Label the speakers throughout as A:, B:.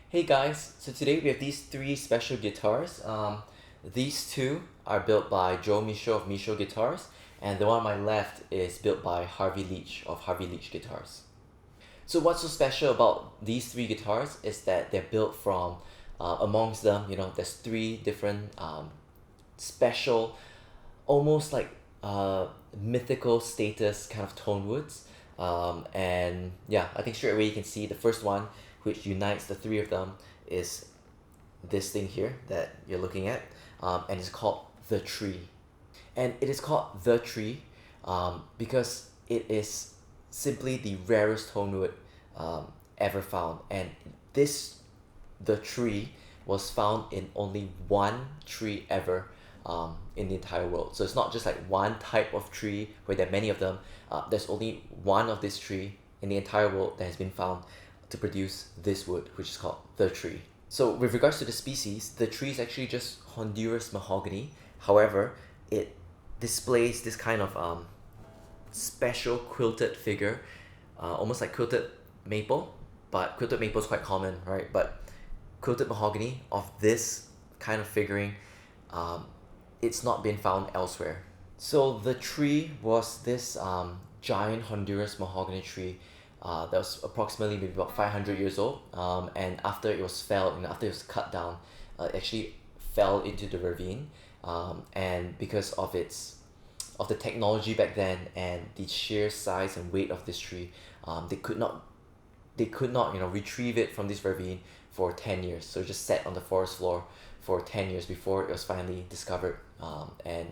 A: Hey guys, so today we have these three special guitars. These two are built by Joe Michaud of Michaud Guitars, and the one on my left is built by Harvey Leach of Harvey Leach Guitars. So what's so special about these three guitars is that they're built from, amongst them, there's three different special, almost like mythical status kind of tone woods. And yeah, I think straight away you can see the first one, which unites the three of them, is this thing here that you're looking at, and it's called the tree. And it is called the tree because it is simply the rarest tone wood ever found. And this, the tree, was found in only one tree ever in the entire world. So it's not just like one type of tree where there are many of them. There's only one of this tree in the entire world that has been found to produce this wood, which is called the tree. So with regards to the species, the tree is actually just Honduras mahogany. However, it displays this kind of special quilted figure, almost like quilted maple, but quilted maple is quite common, right? But quilted mahogany of this kind of figuring, it's not been found elsewhere. So the tree was this giant Honduras mahogany tree that was approximately maybe about 500 years old. And after it was after it was cut down, it actually fell into the ravine. And because of the technology back then and the sheer size and weight of this tree, they could not retrieve it from this ravine for 10 years. So it just sat on the forest floor for 10 years before it was finally discovered and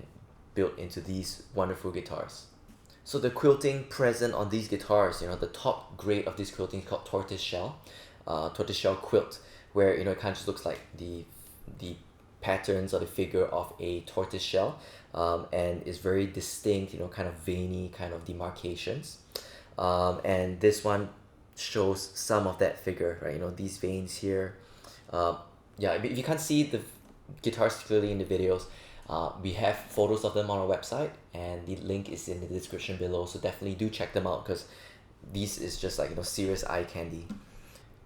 A: built into these wonderful guitars. So the quilting present on these guitars, the top grade of this quilting is called tortoise shell quilt, where it kind of just looks like the patterns or the figure of a tortoise shell, and is very distinct, kind of veiny kind of demarcations. And this one shows some of that figure, right? These veins here. Yeah, if you can't see the guitars clearly in the videos, we have photos of them on our website, and the link is in the description below. So definitely do check them out because these is just like serious eye candy.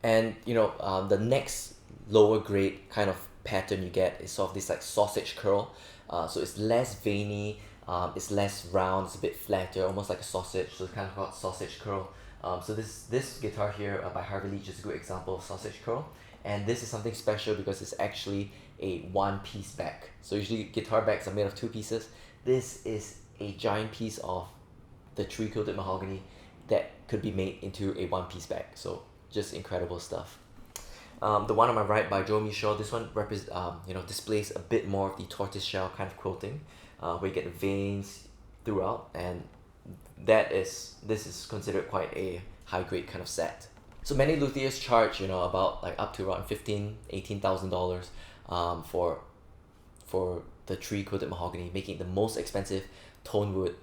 A: And the next lower grade kind of pattern you get is sort of this like sausage curl. So it's less veiny, it's less round, it's a bit flatter, almost like a sausage. So it's kind of called sausage curl. So this guitar here by Harvey Leach is a good example of sausage curl. And this is something special because it's actually a one-piece back. So usually guitar backs are made of two pieces. This is a giant piece of the tree quilted mahogany that could be made into a one-piece back. So just incredible stuff. The one on my right by Joe Michaud, this one displays a bit more of the tortoise shell kind of quilting, where you get the veins throughout, and this is considered quite a high grade kind of set. So many luthiers charge about like up to around $18,000 for the tree quilted mahogany, making it the most expensive tone wood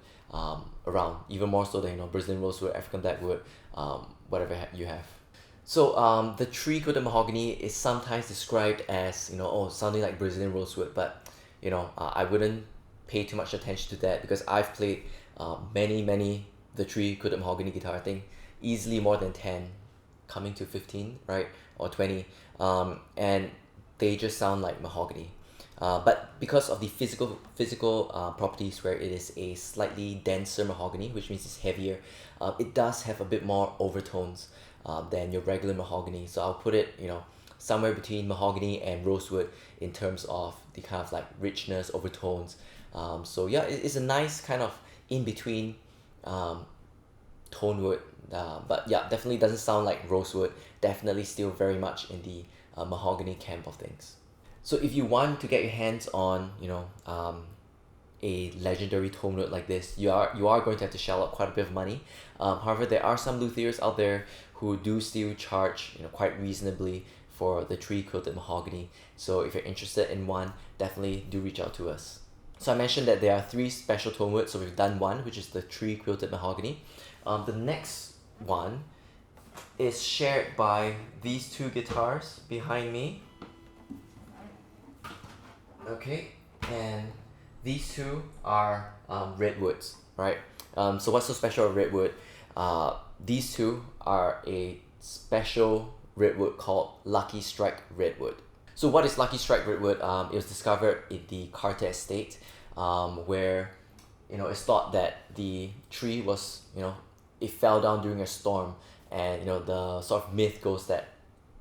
A: around, even more so than Brazilian rosewood, African blackwood, whatever you have. So the tree quilted mahogany is sometimes described as sounding like Brazilian rosewood, but I wouldn't pay too much attention to that because I've played many the tree quilted mahogany guitar. I think easily more than 10, coming to 15, right, or 20, and they just sound like mahogany. But because of the physical properties, where it is a slightly denser mahogany, which means it's heavier, it does have a bit more overtones than your regular mahogany. So I'll put it somewhere between mahogany and rosewood in terms of the kind of like richness, overtones. So yeah, it's a nice kind of in between tone wood, but yeah, definitely doesn't sound like rosewood. Definitely still very much in the mahogany camp of things. So if you want to get your hands on a legendary tone wood like this, you are going to have to shell out quite a bit of money. However, there are some luthiers out there who do still charge quite reasonably for the tree quilted mahogany. So if you're interested in one, definitely do reach out to us. So I mentioned that there are three special tone woods. So we've done one, which is the tree quilted mahogany. The next one is shared by these two guitars behind me. Okay, and these two are redwoods, right? So what's so special about redwood? These two are a special redwood called Lucky Strike redwood. So what is Lucky Strike redwood? It was discovered in the Carter Estate, where it's thought that the tree was it fell down during a storm, and the sort of myth goes that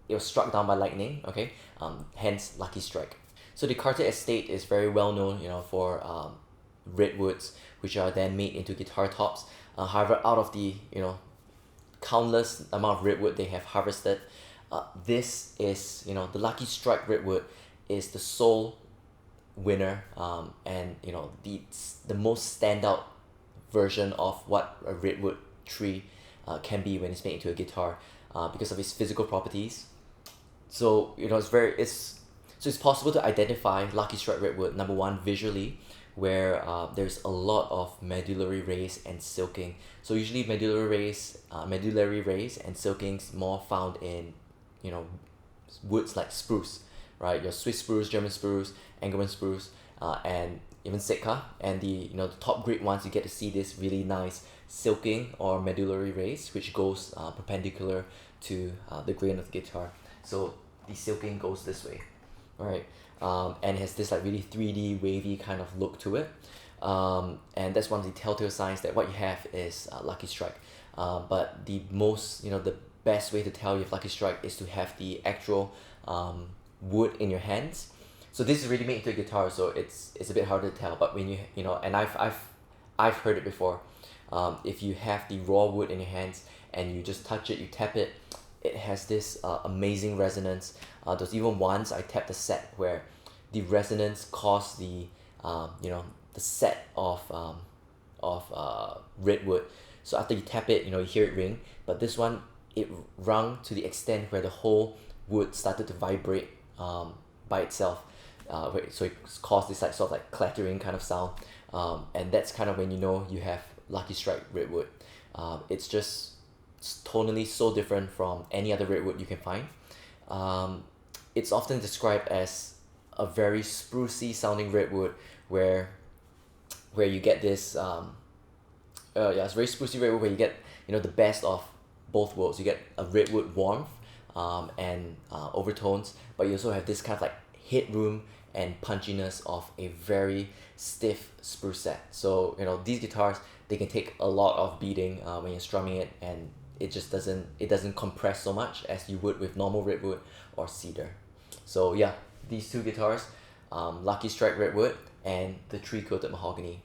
A: it was struck down by lightning. Okay, hence Lucky Strike. So the Carter Estate is very well known, for redwoods, which are then made into guitar tops. However, out of the countless amount of redwood they have harvested, this is the Lucky Strike redwood is the sole winner, and the most standout version of what a redwood tree can be when it's made into a guitar, because of its physical properties. So it's possible to identify Lucky Strike redwood, number one, visually, where there's a lot of medullary rays and silking. So usually medullary rays and silking's more found in woods like spruce, right? Your Swiss spruce, German spruce, Engelmann spruce, and even Sitka. And the top grade ones, you get to see this really nice silking or medullary rays, which goes perpendicular to the grain of the guitar. So the silking goes this way, right? And has this like really 3D wavy kind of look to it. And that's one of the telltale signs that what you have is Lucky Strike. But the best way to tell you have Lucky Strike is to have the actual wood in your hands. So this is really made into a guitar, so it's a bit harder to tell. But when and I've heard it before. If you have the raw wood in your hands and you just touch it, you tap it, it has this amazing resonance. There's even once I tapped a set where the resonance caused the set of redwood. So after you tap it, you hear it ring. But this one, it rung to the extent where the whole wood started to vibrate by itself. So it caused this sort of like clattering kind of sound. And that's kind of when you have Lucky Strike redwood. It's just tonally so different from any other redwood you can find. It's often described as a very sprucey sounding redwood, where you get this it's very sprucey redwood, where you get the best of both worlds. You get a redwood warmth and overtones, but you also have this kind of like headroom and punchiness of a very stiff spruce set. So these guitars, they can take a lot of beating when you're strumming it, and it just doesn't compress so much as you would with normal redwood or cedar. So yeah, these two guitars, Lucky Strike redwood and the tree coated mahogany.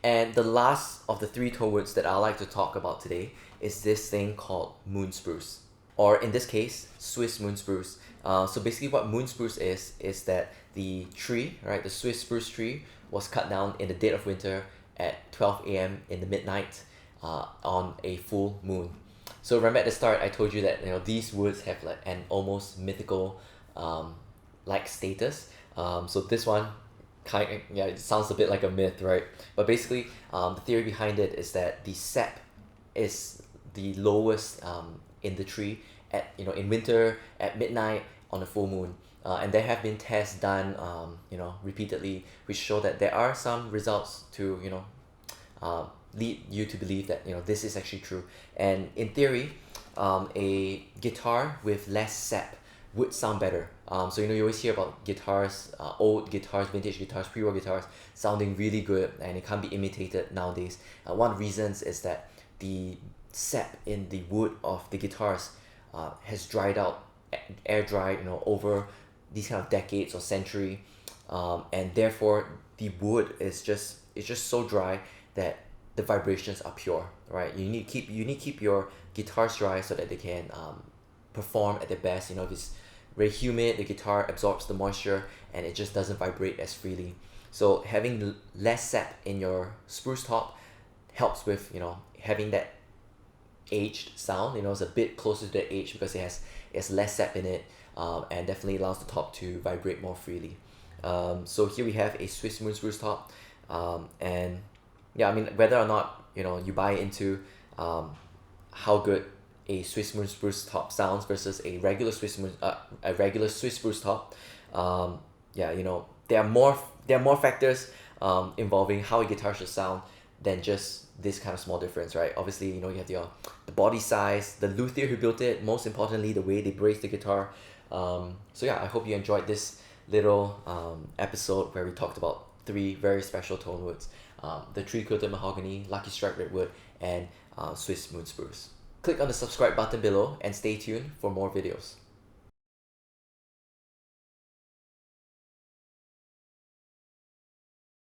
A: And the last of the three tone woods that I like to talk about today is this thing called moon spruce, or in this case, Swiss moon spruce. So basically what moon spruce is that the tree, right, the Swiss spruce tree, was cut down in the dead of winter at 12 a.m. in the midnight on a full moon. So remember at the start I told you that these woods have like an almost mythical like status. So this one it sounds a bit like a myth, right? But basically the theory behind it is that the sap is the lowest in the tree at in winter at midnight on a full moon. And there have been tests done repeatedly which show that there are some results to lead you to believe that this is actually true. And in theory, a guitar with less sap would sound better. So you always hear about guitars, old guitars, vintage guitars, pre-war guitars sounding really good, and it can't be imitated nowadays. One of the reasons is that the sap in the wood of the guitars has dried out, air dried, over these kind of decades or century, and therefore the wood is just so dry that the vibrations are pure, right? You need to keep your guitars dry so that they can perform at their best. If it's very humid, the guitar absorbs the moisture and it just doesn't vibrate as freely. So having less sap in your spruce top helps with having that aged sound. It's a bit closer to the age because it has less sap in it, and definitely allows the top to vibrate more freely. So here we have a Swiss moon spruce top, and yeah, I mean, whether or not you buy into how good a Swiss moon spruce top sounds versus a regular Swiss spruce top, there are more factors involving how a guitar should sound than just this kind of small difference, right? Obviously, you know, you have the body size, the luthier who built it, most importantly, the way they brazed the guitar. So yeah, I hope you enjoyed this little episode where we talked about three very special tone woods: the tree coated mahogany, lucky strike redwood, and Swiss moon spruce. Click on the subscribe button below and stay tuned for more videos.